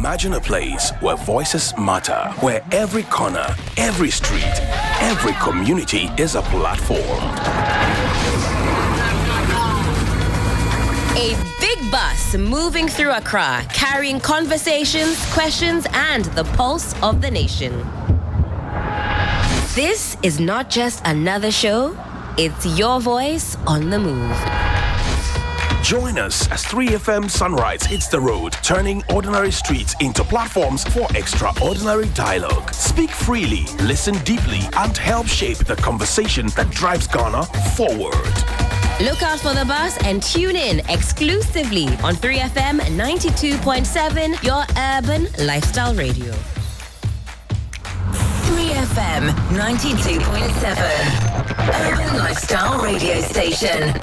Imagine a place where voices matter, where every corner, every street, every community is a platform. A big bus moving through Accra, carrying conversations, questions, and the pulse of the nation. This is not just another show, it's your voice on the move. Join us as 3FM Sunrise hits the road, turning ordinary streets into platforms for extraordinary dialogue. Speak freely, listen deeply, and help shape the conversation that drives Ghana forward. Look out for the bus and tune in exclusively on 3FM 92.7, your urban lifestyle radio. 3FM 92.7, urban lifestyle radio station.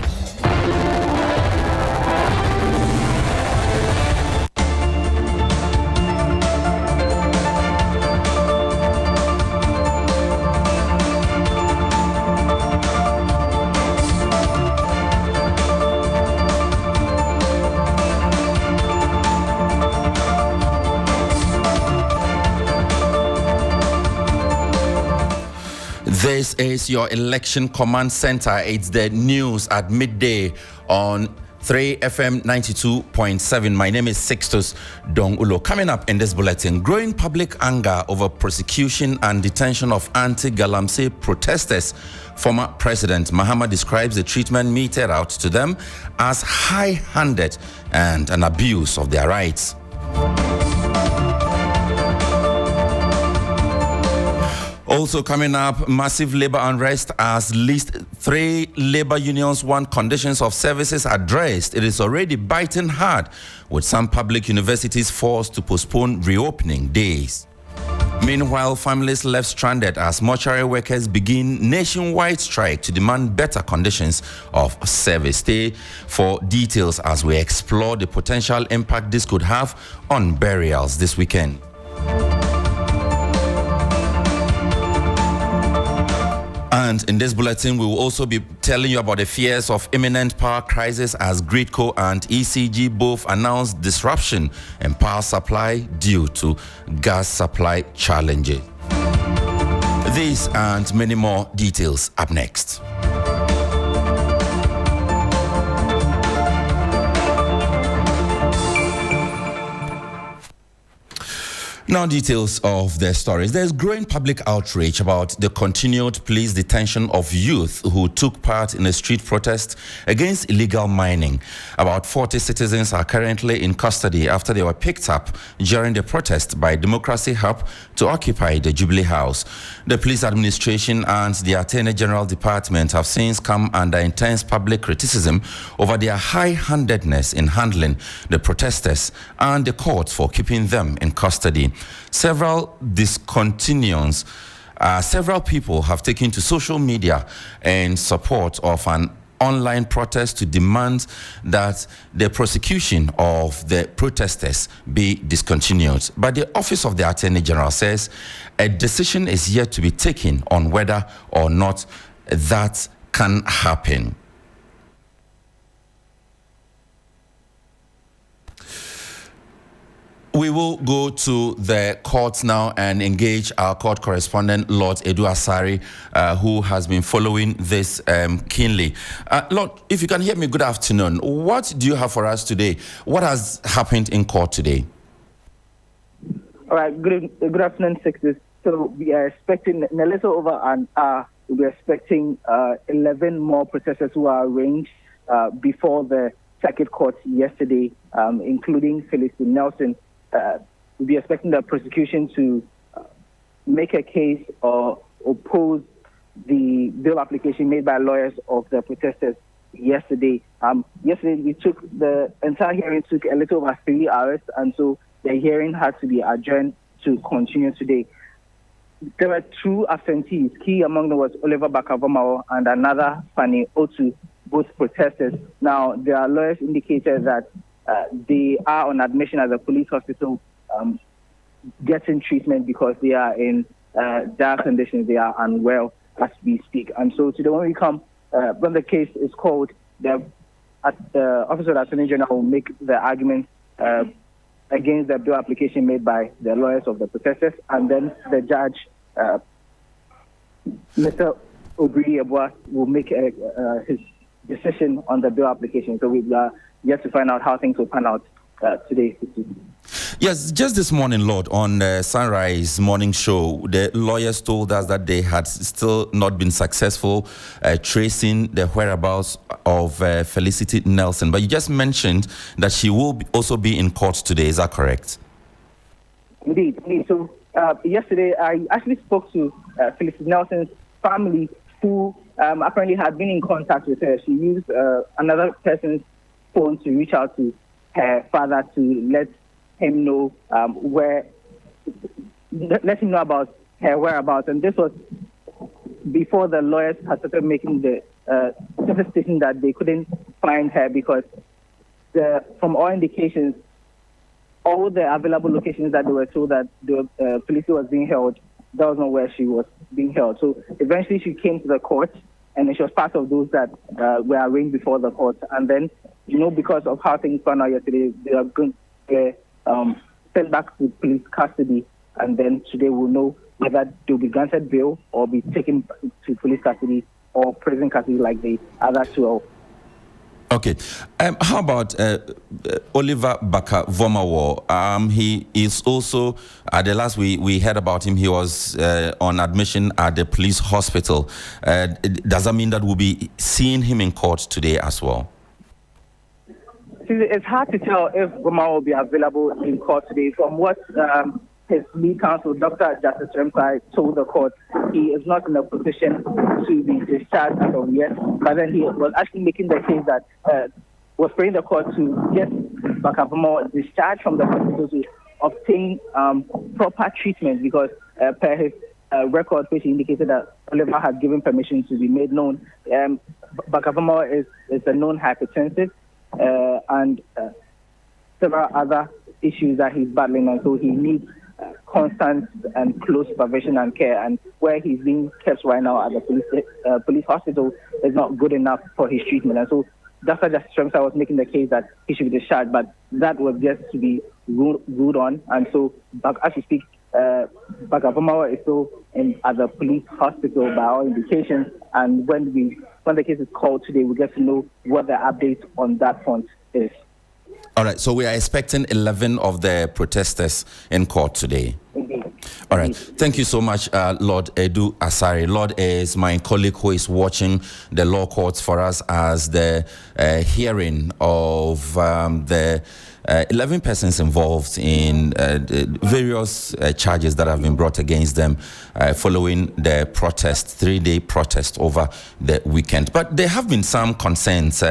This is your election command center. It's the news at midday on 3FM 92.7. My name is Sixtus Ullo. Coming up in this bulletin, growing public anger over prosecution and detention of anti-Galamsey protesters. Former President Mahama describes the treatment meted out to them as high-handed and an abuse of their rights. Also coming up, massive labor unrest as at least 3 labor unions want conditions of services addressed. It is already biting hard, with some public universities forced to postpone reopening days. Meanwhile, families left stranded as mortuary workers begin nationwide strike to demand better conditions of service. Stay for details as we explore the potential impact this could have on burials this weekend. And in this bulletin, we will also be telling you about the fears of imminent power crisis as Gridco and ECG both announced disruption in power supply due to gas supply challenges. These and many more details up next. Now, details of their stories. There's growing public outrage about the continued police detention of youth who took part in a street protest against illegal mining. About 40 citizens are currently in custody after they were picked up during the protest by Democracy Hub to occupy the Jubilee House. The police administration and the Attorney General Department have since come under intense public criticism over their high-handedness in handling the protesters and the court for keeping them in custody. Several people have taken to social media in support of an online protest to demand that the prosecution of the protesters be discontinued. But the Office of the Attorney General says a decision is yet to be taken on whether or not that can happen. We will go to the courts now and engage our court correspondent, Lord Edu Asari, who has been following this keenly. Lord, if you can hear me, good afternoon. What do you have for us today? What has happened in court today? All right, good afternoon, Sixtus. So we are expecting, in a little over an hour, we're expecting 11 more processors who are arraigned before the circuit court yesterday, including Philistine Nelson. We'll be expecting the prosecution to make a case or oppose the bill application made by lawyers of the protesters yesterday. Yesterday, the entire hearing took a little over 3 hours, and so the hearing had to be adjourned to continue today. There were 2 absentees. Key among them was Oliver Bakavomao and another, Fanny Otu, both protesters. Now, their lawyers indicated that they are on admission at the police hospital getting treatment because they are in dire conditions. They are unwell as we speak. And so today when we come, when the case is called, the Office of the Attorney General will make the argument against the bail application made by the lawyers of the protesters, and then the judge, Mr. Obiri Ebua, will make his decision on the bail application. So we are yet to find out how things will pan out today. Yes, just this morning, Lord, on the Sunrise morning show, the lawyers told us that they had still not been successful tracing the whereabouts of Felicity Nelson. But you just mentioned that she will also be in court today. Is that correct? Indeed. So yesterday, I actually spoke to Felicity Nelson's family, who apparently had been in contact with her. She used another person's phone to reach out to her father to let him know let him know about her whereabouts. And this was before the lawyers had started making the statement that they couldn't find her, because from all indications, all the available locations that they were told that the Felicity was being held, that was not where she was being held. So eventually she came to the court, and she was part of those that were arraigned before the court. And then, because of how things turned out yesterday, they are going to sent back to police custody, and then today we'll know whether they'll be granted bail or be taken to police custody or prison custody like the other two. Okay. How about Oliver Baka-Vomawo? He is also, the last we heard about him, he was on admission at the police hospital. Does that mean that we'll be seeing him in court today as well? It's hard to tell if Vomawo will be available in court today. From what his lead counsel, Dr. Justice Remkai, told the court, he is not in a position to be discharged as of yet. But then he was actually making the case that was praying the court to get Baka-Vomawo discharged from the hospital to obtain proper treatment, because per his record, which indicated that Oliver had given permission to be made known, Baka-Vomawo is a known hypertensive, and several other issues that he's battling, and so he needs constant and close supervision and care. And where he's being kept right now at the police hospital is not good enough for his treatment. And so Dr. Justice Remkai was making the case that he should be discharged, but that was just to be ruled on. And so, as we speak, Baka-Vomawo is still at the police hospital by all indications. And when the case is called today, we get to know what the update on that front is. All right, so we are expecting 11 of the protesters in court today. Indeed. All right, thank you so much, Lord Edu Asare. Lord is my colleague who is watching the law courts for us as the hearing of the 11 persons involved in various charges that have been brought against them following the protest, 3-day protest over the weekend. But there have been some concerns,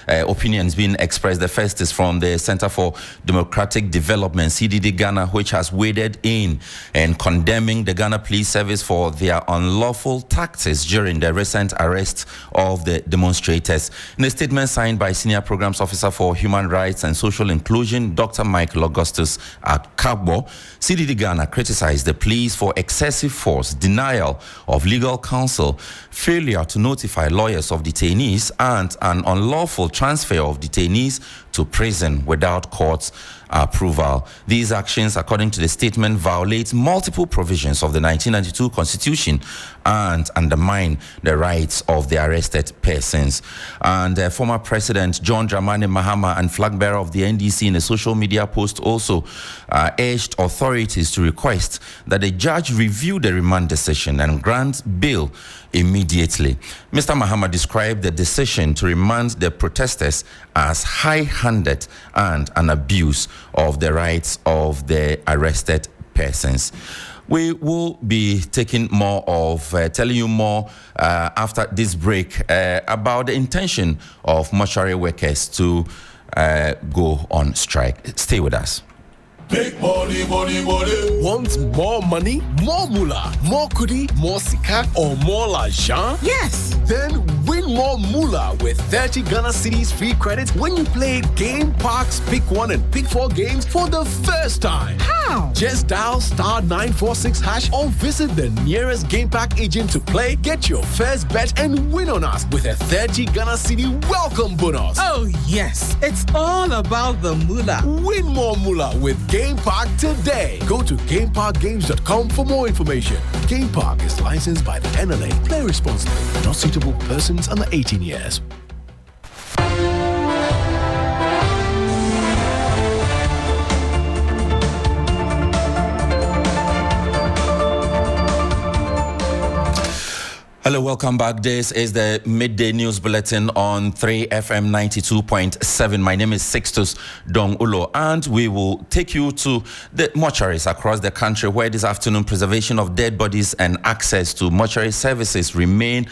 opinions being expressed. The first is from the Center for Democratic Development, CDD Ghana, which has waded in and condemning the Ghana Police Service for their unlawful tactics during the recent arrest of the demonstrators. In a statement signed by Senior Programs Officer for Human Rights and Social Inclusion, Dr. Michael Augustus Akabo, CDD Ghana criticized the police for excessive force, denial of legal counsel, failure to notify lawyers of detainees, and an unlawful transfer of detainees to prison without court's approval. These actions, according to the statement, violate multiple provisions of the 1992 Constitution and undermine the rights of the arrested persons. And former President John Dramani Mahama and flag bearer of the NDC in a social media post also urged authorities to request that the judge review the remand decision and grant bail immediately. Mr. Mahama described the decision to remand the protesters as high-handed and an abuse of the rights of the arrested persons. We will be taking more of, telling you more after this break about the intention of mortuary workers to go on strike. Stay with us. Big money, money, money. Want more money? More moolah? More kudi? More sika? Or more l'argent? Yes! Then win more moolah with 30 Ghana Cedis free credit when you play Game Park's Pick 1 and Pick 4 games for the first time. How? Just dial *946# or visit the nearest Game Park agent to play, get your first bet, and win on us with a 30 Ghana Cedi welcome bonus. Oh, yes. It's all about the moolah. Win more moolah with Game Park today. Go to GameParkGames.com for more information. Game Park is licensed by the NLA. Play responsibly. Not suitable for persons under 18 years. Hello, welcome back. This is the Midday News Bulletin on 3FM 92.7. My name is Sixtus Ullo, and we will take you to the mortuaries across the country where this afternoon preservation of dead bodies and access to mortuary services remain.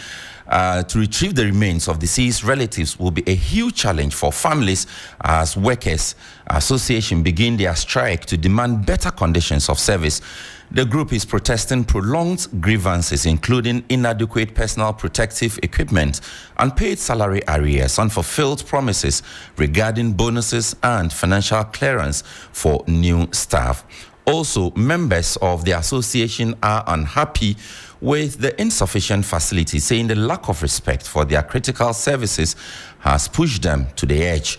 To retrieve the remains of deceased relatives will be a huge challenge for families as workers' association begin their strike to demand better conditions of service. The group is protesting prolonged grievances, including inadequate personal protective equipment, unpaid salary arrears, unfulfilled promises regarding bonuses and financial clearance for new staff. Also, members of the association are unhappy with the insufficient facilities, saying the lack of respect for their critical services has pushed them to the edge.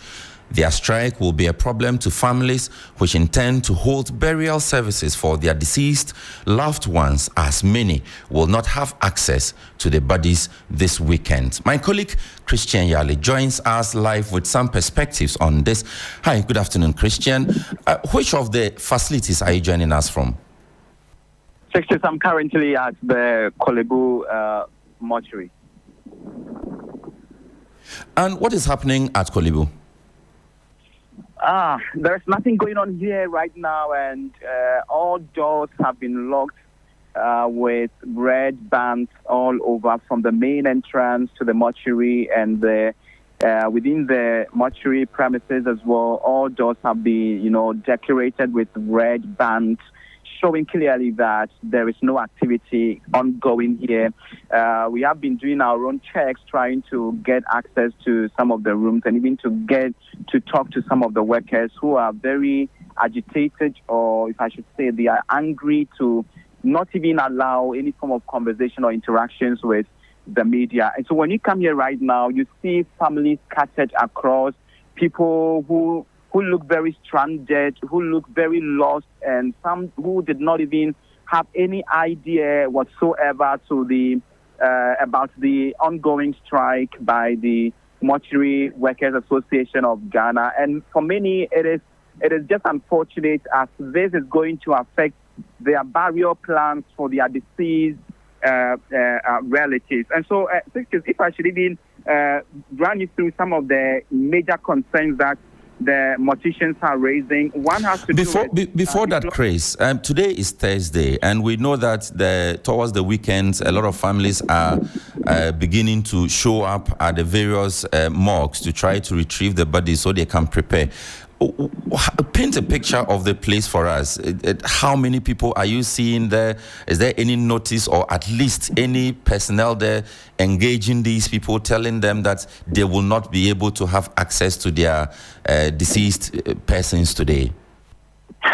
Their strike will be a problem to families which intend to hold burial services for their deceased loved ones, as many will not have access to the bodies this weekend. My colleague Christian Yali joins us live with some perspectives on this. Hi, good afternoon, Christian. Which of the facilities are you joining us from? Sixtus, I'm currently at the Kolebu mortuary. And what is happening at Kolebu? There's nothing going on here right now, and all doors have been locked with red bands all over from the main entrance to the mortuary and within the mortuary premises as well. All doors have been, decorated with red bands, showing clearly that there is no activity ongoing here. We have been doing our own checks, trying to get access to some of the rooms and even to get to talk to some of the workers who are very agitated, or if I should say, they are angry to not even allow any form of conversation or interactions with the media. And so when you come here right now, you see families scattered across, people who look very stranded, who look very lost, and some who did not even have any idea whatsoever to about the ongoing strike by the Mortuary Workers Association of Ghana. And for many, it is just unfortunate, as this is going to affect their burial plans for their deceased relatives. And so, if I should even run you through some of the major concerns that the morticians are raising. One has to before that, Chris. Today is Thursday, and we know that towards the weekends, a lot of families are beginning to show up at the various morgues to try to retrieve the bodies so they can prepare. Paint a picture of the place for us. How many people are you seeing there? Is there any notice or at least any personnel there engaging these people, telling them that they will not be able to have access to their deceased persons today?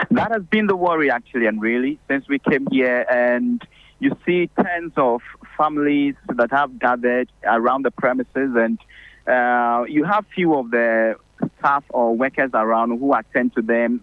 That has been the worry, actually, and really, since we came here, and you see tens of families that have gathered around the premises, and you have few of the staff or workers around who attend to them,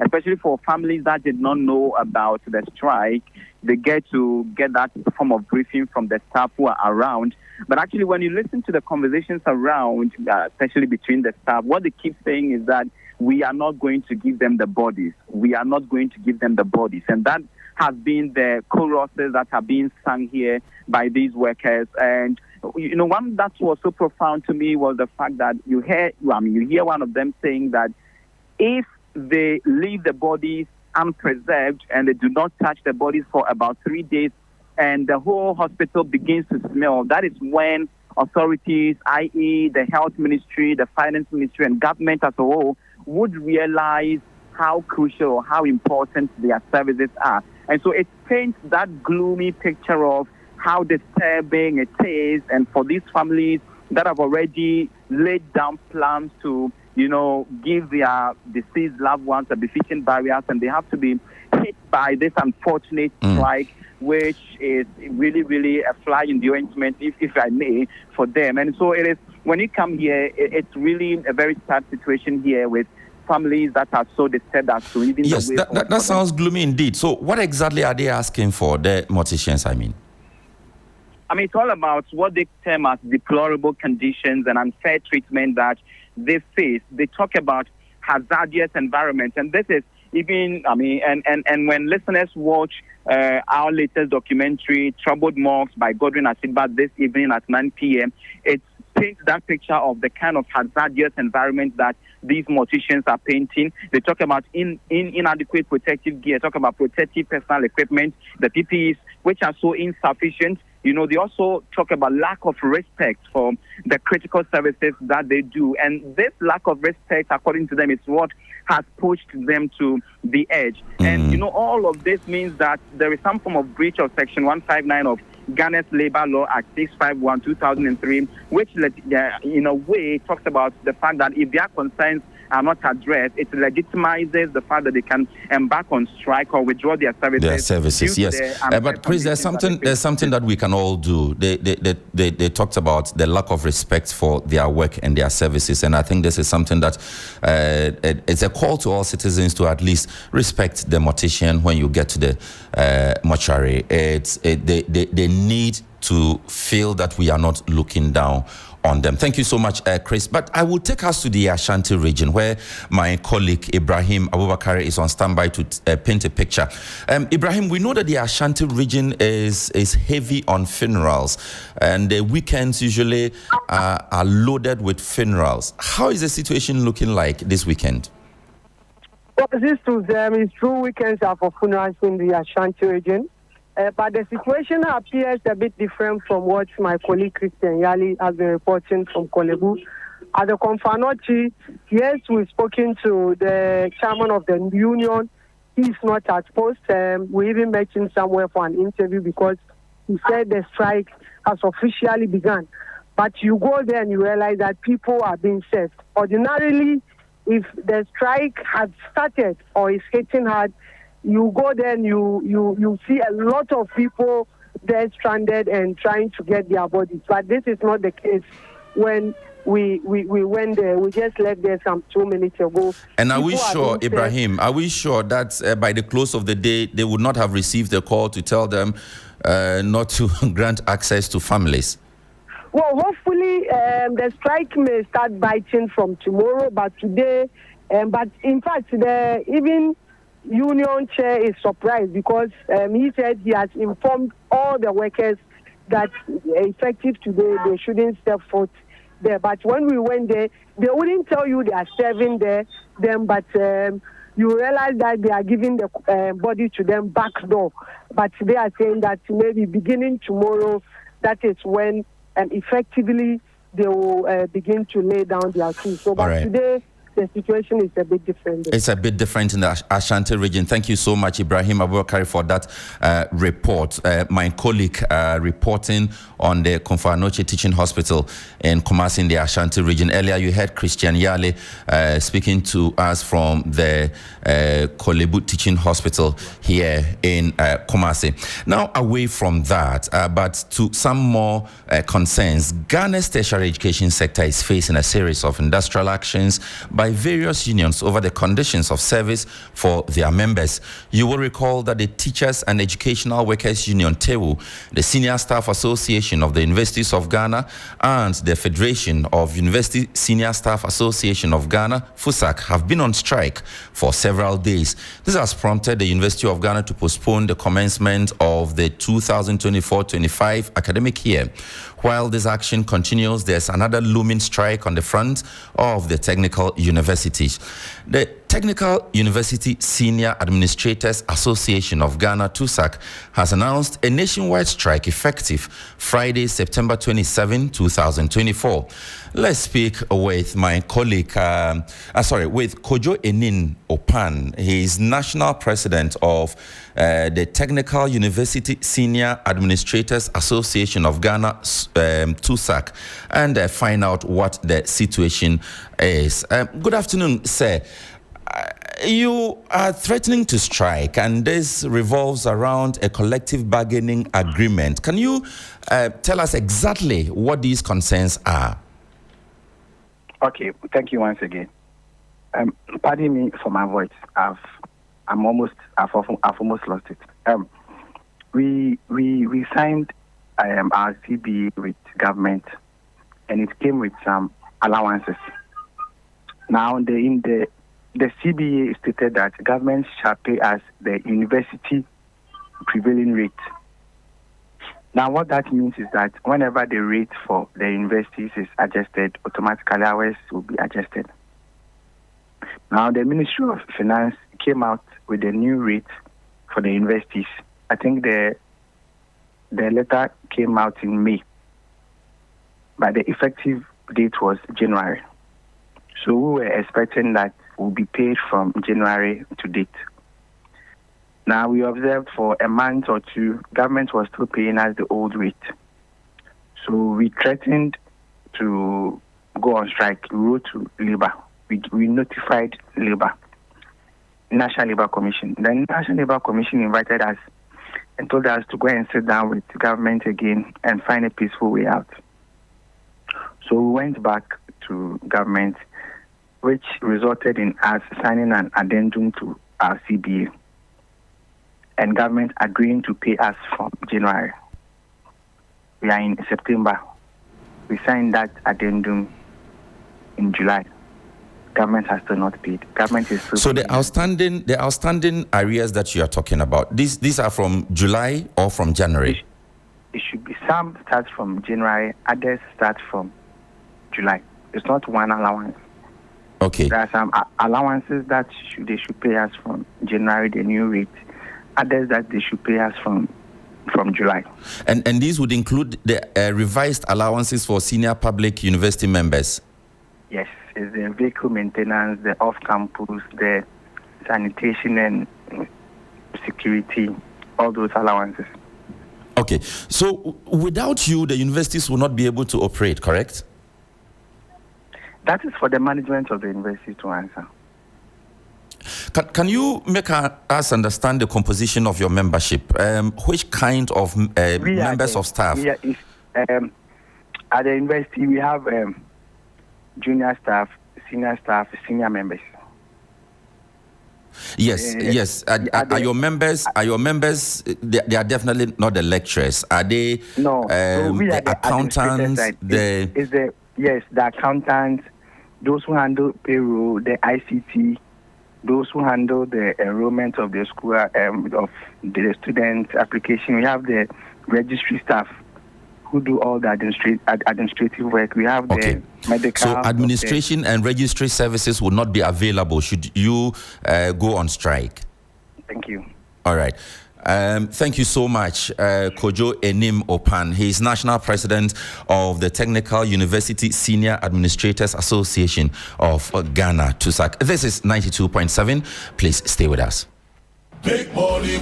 especially for families that did not know about the strike. They get that form of briefing from the staff who are around. But actually, when you listen to the conversations around, especially between the staff, what they keep saying is that we are not going to give them the bodies. We are not going to give them the bodies. And that has been the choruses that are being sung here by these workers. And one that was so profound to me was the fact that you hear one of them saying that if they leave the bodies unpreserved and they do not touch the bodies for about 3 days and the whole hospital begins to smell, that is when authorities, i.e. the health ministry, the finance ministry, and government as a whole would realize how crucial or how important their services are. And so it paints that gloomy picture of how disturbing it is, and for these families that have already laid down plans to, give their deceased loved ones a befitting burials, and they have to be hit by this unfortunate strike, which is really, really a fly in the ointment, if I may, for them. And so it is, when you come here, it's really a very sad situation here with families that are so disturbed as to even yes, the way that sounds gloomy indeed. So what exactly are they asking for, the morticians, I mean? It's all about what they term as deplorable conditions and unfair treatment that they face. They talk about hazardous environments, and this is even, and when listeners watch our latest documentary, Troubled Morgues by Godwin Asiba, this evening at 9 p.m., it paints that picture of the kind of hazardous environment that these morticians are painting. They talk about inadequate protective gear, talk about protective personal equipment, the PPEs, which are so insufficient. They also talk about lack of respect for the critical services that they do. And this lack of respect, according to them, is what has pushed them to the edge. And, all of this means that there is some form of breach of Section 159 of Ghana's Labor Law Act 651/2003, which, in a way, talks about the fact that if their concerns are not addressed, it legitimizes the fact that they can embark on strike or withdraw their services. Their services, yes. But Chris, there's something that we can all do. They talked about the lack of respect for their work and their services, and I think this is something that it's a call to all citizens to at least respect the mortician when you get to the mortuary. They need to feel that we are not looking down on them. Thank you so much, Chris. But I will take us to the Ashanti region, where my colleague Ibrahim Abubakar is on standby to paint a picture. Ibrahim, we know that the Ashanti region is heavy on funerals, and the weekends usually are loaded with funerals. How is the situation looking like this weekend? Well, it's true, weekends are for funerals in the Ashanti region. But the situation appears a bit different from what my colleague Christian Yali has been reporting from Kolebu. At the Konfanochi, yes, we've spoken to the chairman of the union. He's not at post. We even met him somewhere for an interview because he said the strike has officially begun. But you go there and you realize that people are being served. Ordinarily, if the strike has started or is hitting hard, you go there and you see a lot of people there stranded and trying to get their bodies. But this is not the case. When we went there, we just left there some 2 minutes ago. And are we sure, Ibrahim, that by the close of the day, they would not have received a call to tell them not to grant access to families? Well, hopefully the strike may start biting from tomorrow, but today, but in fact, even union chair is surprised because he said he has informed all the workers that effective today they shouldn't step foot there. But when we went there, they wouldn't tell you they are serving them, but you realize that they are giving the body to them back door. But they are saying that maybe beginning tomorrow, that is when effectively they will begin to lay down their keys. So, but today, the situation is a bit different. It's a bit different in the Ashanti region. Thank you so much, Ibrahim Abubakar, for that report. My colleague reporting on the Konfanoche Teaching Hospital in Kumasi in the Ashanti region. Earlier, you heard Christian Yale speaking to us from the Kolebu Teaching Hospital here in Kumasi. Now, away from that, but to some more concerns, Ghana's tertiary education sector is facing a series of industrial actions by various unions over the conditions of service for their members. You will recall that the Teachers and Educational Workers Union, TEWU, the Senior Staff Association of the Universities of Ghana, and the Federation of University Senior Staff Association of Ghana, FUSAC, have been on strike for several days. This has prompted the University of Ghana to postpone the commencement of the 2024-25 academic year. While this action continues, there's another looming strike on the front of the technical universities. The Technical University Senior Administrators Association of Ghana, TUSAC, has announced a nationwide strike effective Friday, September 27, 2024. Let's speak with my colleague, with Kojo Enin Opan. He is National President of the Technical University Senior Administrators Association of Ghana, TUSAC, and find out what the situation is. Good afternoon, sir. You are threatening to strike, and this revolves around a collective bargaining agreement. Can you tell us exactly what these concerns are? Okay, thank you once again. Pardon me for my voice. I've almost lost it. We signed our CBA with government, and it came with some allowances. Now, the CBA stated that government shall pay us the university prevailing rate. Now, what that means is that whenever the rate for the universities is adjusted, automatically ours will be adjusted. Now, the Ministry of Finance came out with a new rate for the universities. I think the letter came out in May, but the effective date was January. So we were expecting that we'll be paid from January to date. Now, we observed for a month or two, government was still paying us the old rate. So we threatened to go on strike. We wrote to Labour. We notified Labour, National Labour Commission. The National Labour Commission invited us and told us to go and sit down with the government again and find a peaceful way out. So we went back to government, which resulted in us signing an addendum to our CBA, and government agreeing to pay us from January. We are in September. We signed that addendum in July. Government has still not paid. Government is still so the outstanding arrears that you are talking about, these are from July or from January? It should be, some start from January, others start from July. It's not one allowance. Okay. There are some allowances that they should pay us from January, the new rate. Others that they should pay us from July. And these would include the revised allowances for senior public university members? Yes, it's the vehicle maintenance, the off-campus, the sanitation and security, all those allowances. Okay, so without you, the universities will not be able to operate, correct? That is for the management of the university to answer. Can you make us understand the composition of your membership? Which kind of members of staff? At the university, we have junior staff, senior members. Yes. Are your members? They are definitely not the lecturers. Are they? No. The accountants. The accountants, those who handle payroll, the ICT, those who handle the enrollment of the school, of the student application. We have the registry staff who do all the administrative work. We have the medical. So administration and registry services will not be available should you go on strike. Thank you. All right. Thank you so much, Kojo Enim Opan. He is National President of the Technical University Senior Administrators Association of Ghana, TUSAC. This is 92.7. Please stay with us. Big money.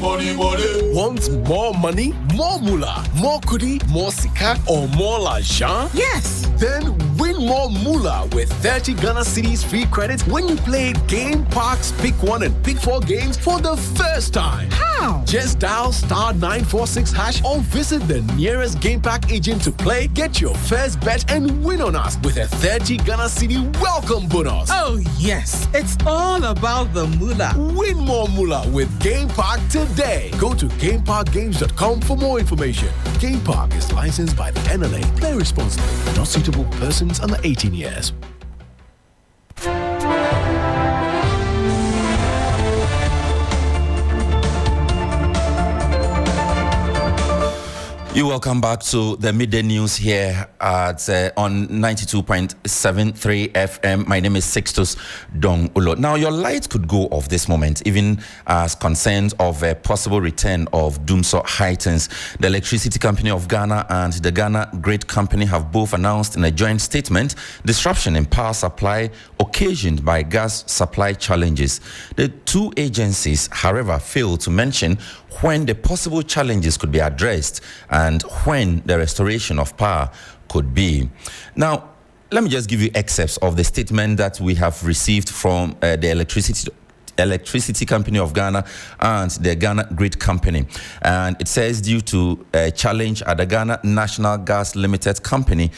Want more money, more moolah, more kudi, more sika, or more l'argent? Yes. Then win more moolah with 30 Ghana Cedis free credits when you play Game Park's Pick 1 and Pick 4 games for the first time. How? Just dial *946# or visit the nearest Game Park agent to play, get your first bet, and win on us with a 30 Ghana Cedi welcome bonus. Oh, yes. It's all about the moolah. Win more moolah with Game Park today. Go to GameParkGames.com for more information. Game Park is licensed by the NLA. Play responsibly. Not suitable for persons under 18 years. You welcome back to the midday news here at on 92.73 FM. My name is Sixtus Ullo. Now, your lights could go off this moment, even as concerns of a possible return of Dumsor heightens. The Electricity Company of Ghana and the Ghana Grid Company have both announced in a joint statement disruption in power supply occasioned by gas supply challenges. The two agencies, however, failed to mention when the possible challenges could be addressed and when the restoration of power could be. Now, let me just give you excerpts of the statement that we have received from the Electricity Company of Ghana and the Ghana Grid Company. And it says due to a challenge at the Ghana National Gas Limited Company,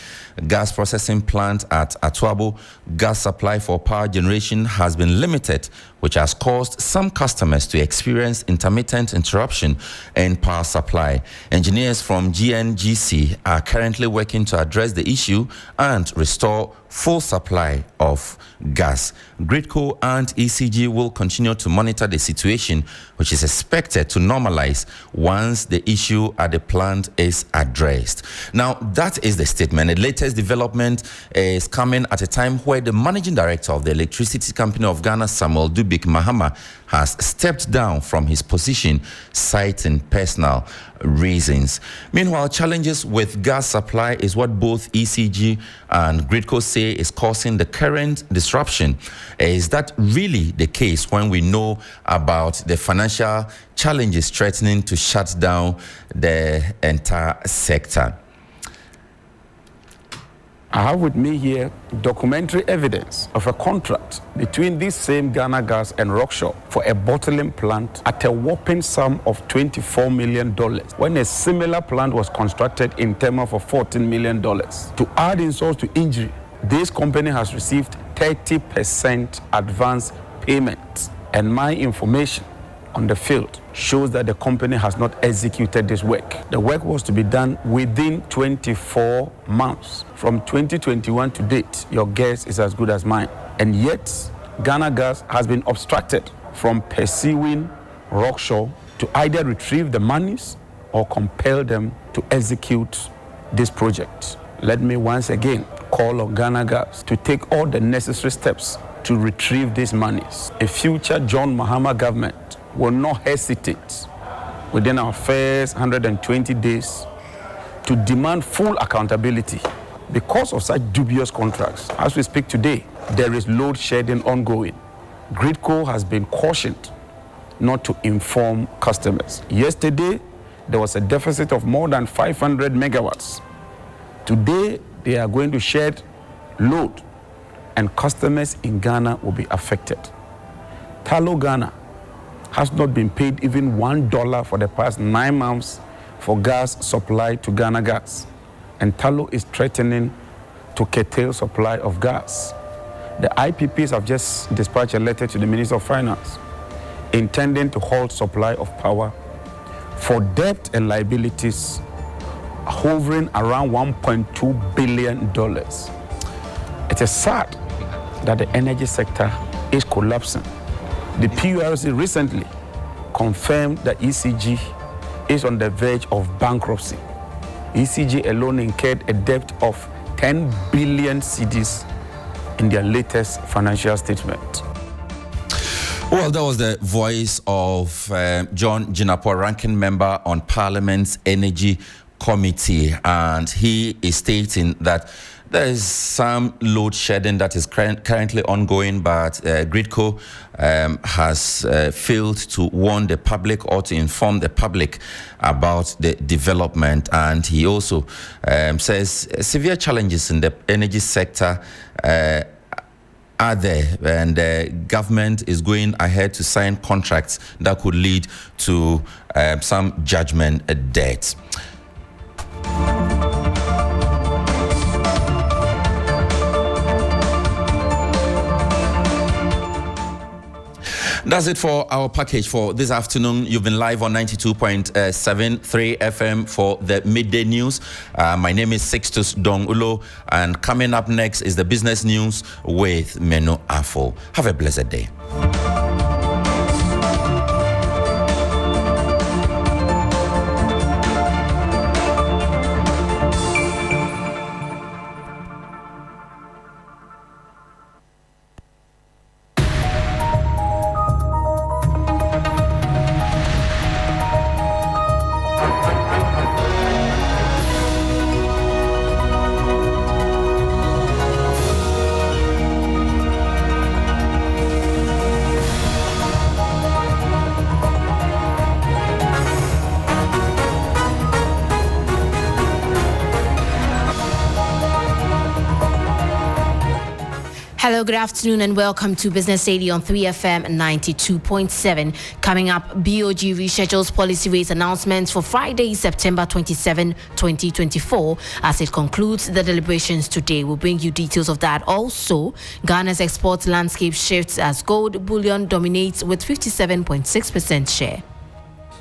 gas processing plant at Atuabo, gas supply for power generation has been limited, which has caused some customers to experience intermittent interruption in power supply. Engineers from GNGC are currently working to address the issue and restore full supply of gas. Gridco and ECG will continue to monitor the situation, which is expected to normalize once the issue at the plant is addressed. Now, that is the statement. The latest development is coming at a time where the managing director of the Electricity Company of Ghana, Samuel Dubik Mahama, has stepped down from his position, citing personal reasons. Meanwhile, challenges with gas supply is what both ECG and Gridco say is causing the current disruption. Is that really the case when we know about the financial challenges threatening to shut down the entire sector? I have with me here documentary evidence of a contract between this same Ghana Gas and Rockshore for a bottling plant at a whopping sum of $24 million, when a similar plant was constructed in Tema for $14 million. To add insult to injury, this company has received 30% advance payment, and my information on the field shows that the company has not executed this work. The work was to be done within 24 months. From 2021 to date, your guess is as good as mine. And yet, Ghana Gas has been obstructed from pursuing Rockshore to either retrieve the monies or compel them to execute this project. Let me once again call on Ghana Gas to take all the necessary steps to retrieve these monies. A future John Mahama government will not hesitate within our first 120 days to demand full accountability. Because of such dubious contracts, as we speak today, there is load shedding ongoing. Gridco has been cautioned not to inform customers. Yesterday, there was a deficit of more than 500 megawatts. Today, they are going to shed load, and customers in Ghana will be affected. Talo Ghana has not been paid even $1 for the past 9 months for gas supply to Ghana Gas. And Talo is threatening to curtail supply of gas. The IPPs have just dispatched a letter to the Minister of Finance intending to halt supply of power for debt and liabilities hovering around $1.2 billion. It is sad that the energy sector is collapsing. The PURC recently confirmed that ECG is on the verge of bankruptcy. ECG alone incurred a debt of 10 billion cedis in their latest financial statement. Well, that was the voice of John Jinapor, ranking member on Parliament's Energy Committee, and he is stating that there is some load shedding that is currently ongoing, but Gridco has failed to warn the public or to inform the public about the development. And he also says severe challenges in the energy sector are there, and the government is going ahead to sign contracts that could lead to some judgment debt. That's it for our package for this afternoon. You've been live on 92.73 FM for the midday news. My name is Sixtus Ullo, and coming up next is the business news with Manu Afful. Have a blessed day. Hello, good afternoon and welcome to Business Daily on 3FM 92.7. Coming up, BOG reschedules policy rate announcements for Friday, September 27, 2024 as it concludes the deliberations today. We'll bring you details of that. Also, Ghana's export landscape shifts as gold bullion dominates with 57.6% share.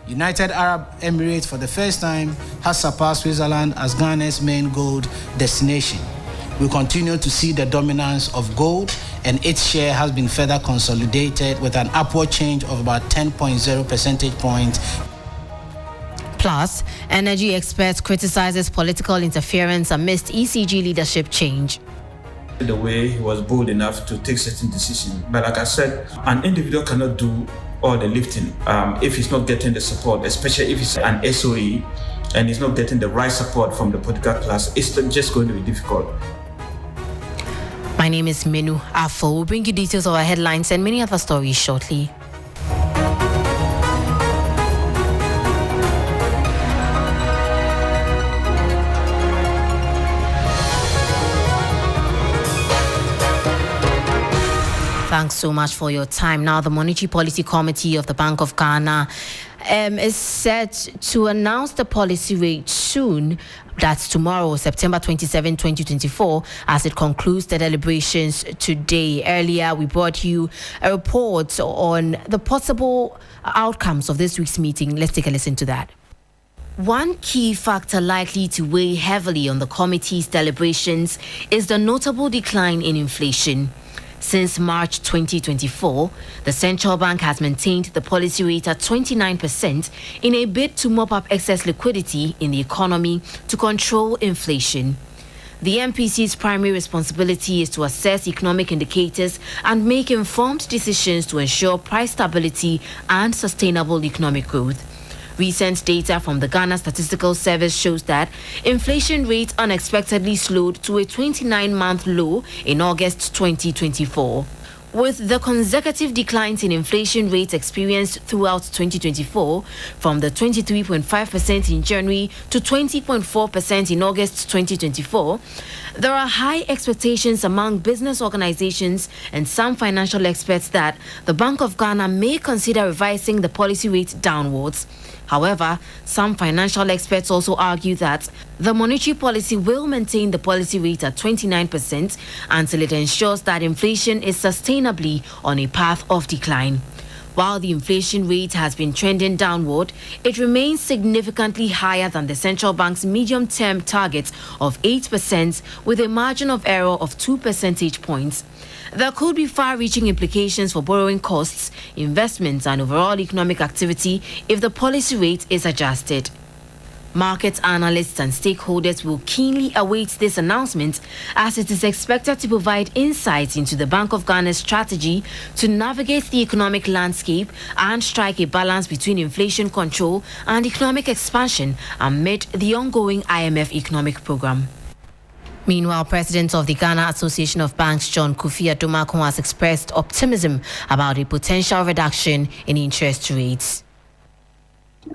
United Arab Emirates for the first time has surpassed Switzerland as Ghana's main gold destination. We continue to see the dominance of gold, and its share has been further consolidated with an upward change of about 10.0 percentage points. Plus, energy experts criticizes political interference amidst ECG leadership change. The way he was bold enough to take certain decisions, but like I said, an individual cannot do all the lifting if he's not getting the support, especially if he's an SOE and he's not getting the right support from the political class. It's just going to be difficult. My name is Manu. Afful. We'll bring you details of our headlines and many other stories shortly. Thanks so much for your time. Now, the Monetary Policy Committee of the Bank of Ghana is set to announce the policy rate soon. That's tomorrow, September 27, 2024, as it concludes the deliberations today. Earlier, we brought you a report on the possible outcomes of this week's meeting. Let's take a listen to that. One key factor likely to weigh heavily on the committee's deliberations is the notable decline in inflation. Since March 2024, the central bank has maintained the policy rate at 29% in a bid to mop up excess liquidity in the economy to control inflation. The MPC's primary responsibility is to assess economic indicators and make informed decisions to ensure price stability and sustainable economic growth. Recent data from the Ghana Statistical Service shows that inflation rate unexpectedly slowed to a 29-month low in August 2024. With the consecutive declines in inflation rates experienced throughout 2024, from the 23.5% in January to 20.4% in August 2024, there are high expectations among business organizations and some financial experts that the Bank of Ghana may consider revising the policy rate downwards. However, some financial experts also argue that the monetary policy will maintain the policy rate at 29% until it ensures that inflation is sustainably on a path of decline. While the inflation rate has been trending downward, it remains significantly higher than the central bank's medium-term target of 8% with a margin of error of 2 percentage points. There could be far-reaching implications for borrowing costs, investments, and overall economic activity if the policy rate is adjusted. Market analysts and stakeholders will keenly await this announcement as it is expected to provide insights into the Bank of Ghana's strategy to navigate the economic landscape and strike a balance between inflation control and economic expansion amid the ongoing IMF economic program. Meanwhile, President of the Ghana Association of Banks, John Kofi Adomakun, has expressed optimism about a potential reduction in interest rates.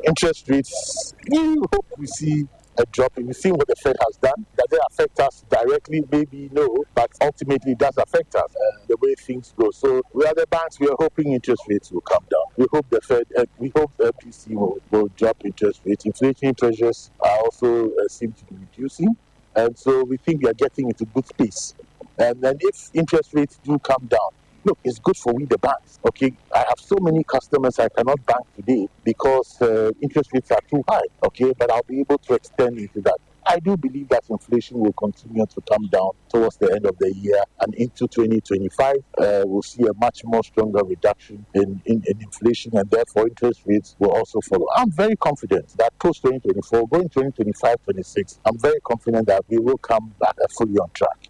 Interest rates, we hope we see a drop. We've seen what the Fed has done. Does it affect us directly? Maybe no, but ultimately it does affect us the way things go. So we are the banks, we are hoping interest rates will come down. We hope the Fed, we hope the MPC will drop interest rates. Inflation pressures are also seem to be reducing. And so we think we are getting into good space. And then if interest rates do come down, look, it's good for we the banks. Okay, I have so many customers I cannot bank today because interest rates are too high. Okay, but I'll be able to extend into that. I do believe that inflation will continue to come down towards the end of the year and into 2025. We'll see a much more stronger reduction in inflation, and therefore interest rates will also follow. I'm very confident that post 2024, going 2025, 26, I'm very confident that we will come back fully on track.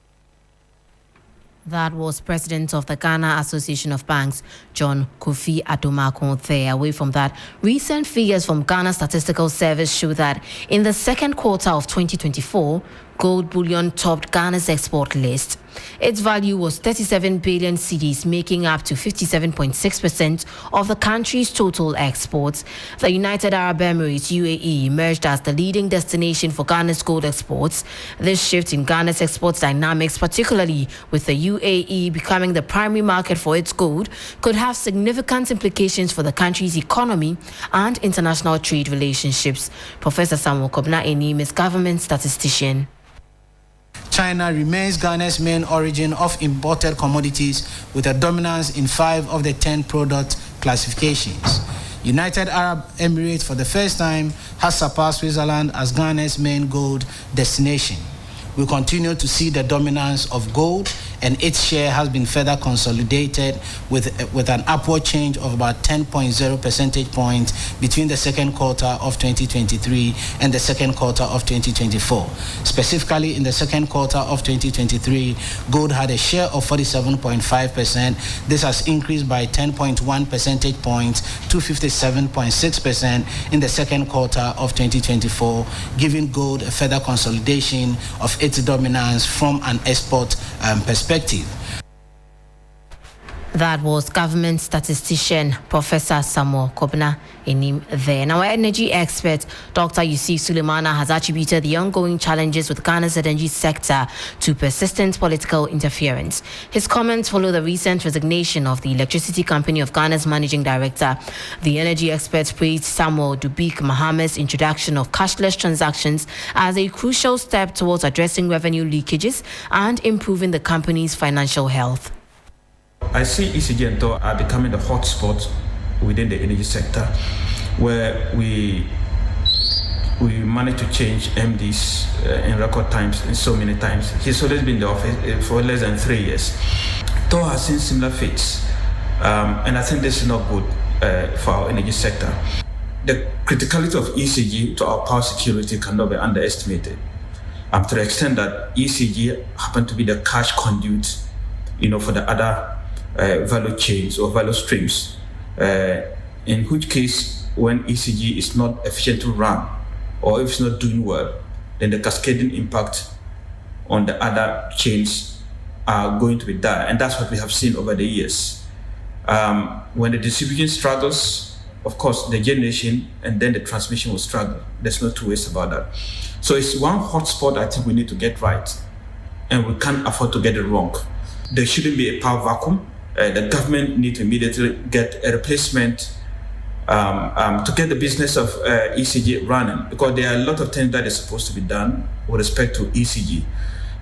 That was President of the Ghana Association of Banks, John Kofi Adomakun there. Away from that, recent figures from Ghana Statistical Service show that in the second quarter of 2024, gold bullion topped Ghana's export list. Its value was 37 billion cedis, making up to 57.6% of the country's total exports. The United Arab Emirates, UAE, emerged as the leading destination for Ghana's gold exports. This shift in Ghana's exports dynamics, particularly with the UAE becoming the primary market for its gold, could have significant implications for the country's economy and international trade relationships. Professor Samuel Kobna Enim is government statistician. China remains Ghana's main origin of imported commodities, with a dominance in 5 of the 10 product classifications. United Arab Emirates, for the first time, has surpassed Switzerland as Ghana's main gold destination. We continue to see the dominance of gold, and its share has been further consolidated with an upward change of about 10.0 percentage points between the second quarter of 2023 and the second quarter of 2024. Specifically, in the second quarter of 2023, gold had a share of 47.5%. This has increased by 10.1 percentage points to 57.6% in the second quarter of 2024, giving gold a further consolidation of its dominance from an export perspective. That was government statistician Professor Samuel Kobna Enim there. Now, our energy expert Dr. Yusuf Suleimana has attributed the ongoing challenges with Ghana's energy sector to persistent political interference. His comments follow the recent resignation of the Electricity Company of Ghana's managing director. The energy expert praised Samuel Dubik Mohammed's introduction of cashless transactions as a crucial step towards addressing revenue leakages and improving the company's financial health. I see ECG and TOR are becoming the hotspot within the energy sector, where we managed to change MDs in record times, in so many times. He's always been in the office for less than 3 years. TOR has seen similar fates, and I think this is not good for our energy sector. The criticality of ECG to our power security cannot be underestimated, to the extent that ECG happened to be the cash conduit, for the other value chains or value streams, in which case when ECG is not efficient to run or if it's not doing well, then the cascading impact on the other chains are going to be dire. And that's what we have seen over the years. When the distribution struggles, of course, the generation and then the transmission will struggle. There's no two ways about that. So it's one hotspot I think we need to get right, and we can't afford to get it wrong. There shouldn't be a power vacuum. The government needs to immediately get a replacement to get the business of ECG running, because there are a lot of things that is supposed to be done with respect to ECG.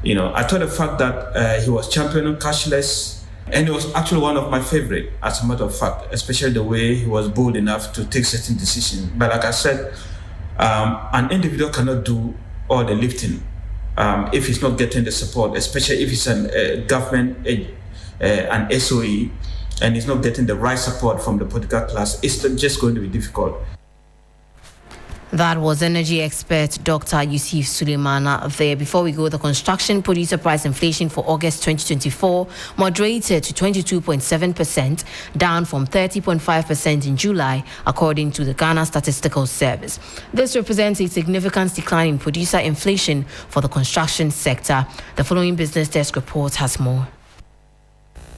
I thought the fact that he was championing cashless, and it was actually one of my favorite, as a matter of fact, especially the way he was bold enough to take certain decisions. But like I said, an individual cannot do all the lifting if he's not getting the support, especially if it's a government, an SOE, and he's not getting the right support from the political class. It's just going to be difficult. That was energy expert Dr. Yusuf Suleimana there. Before we go, the construction producer price inflation for August 2024 moderated to 22.7%, down from 30.5% in July, according to the Ghana Statistical Service. This represents a significant decline in producer inflation for the construction sector. The following Business Desk report has more.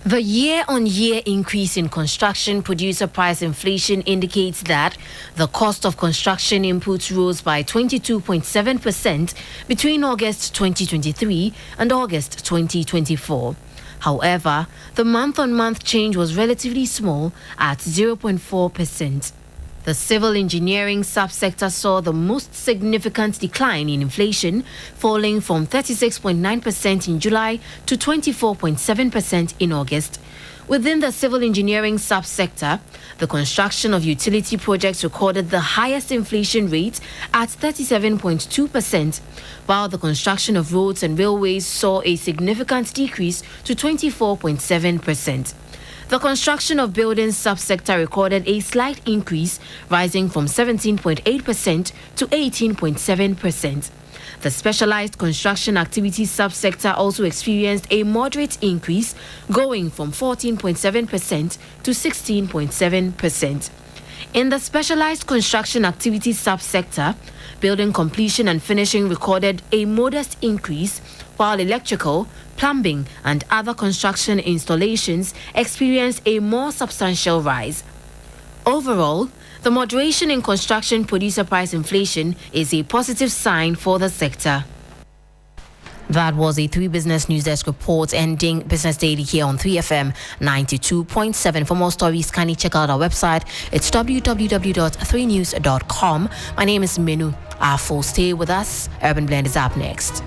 The year-on-year increase in construction producer price inflation indicates that the cost of construction inputs rose by 22.7% between August 2023 and August 2024. However, the month-on-month change was relatively small at 0.4%. The civil engineering subsector saw the most significant decline in inflation, falling from 36.9% in July to 24.7% in August. Within the civil engineering subsector, the construction of utility projects recorded the highest inflation rate at 37.2%, while the construction of roads and railways saw a significant decrease to 24.7%. The construction of buildings subsector recorded a slight increase, rising from 17.8% to 18.7%. The specialized construction activities subsector also experienced a moderate increase, going from 14.7% to 16.7%. In the specialized construction activities subsector, building completion and finishing recorded a modest increase, while electrical, plumbing, and other construction installations experienced a more substantial rise. Overall, the moderation in construction producer price inflation is a positive sign for the sector. That was a 3 Business News Desk report ending Business Daily here on 3FM 92.7. For more stories, kindly check out our website. It's www.3news.com. My name is Manu. Afful. Stay with us. Urban Blend is up next.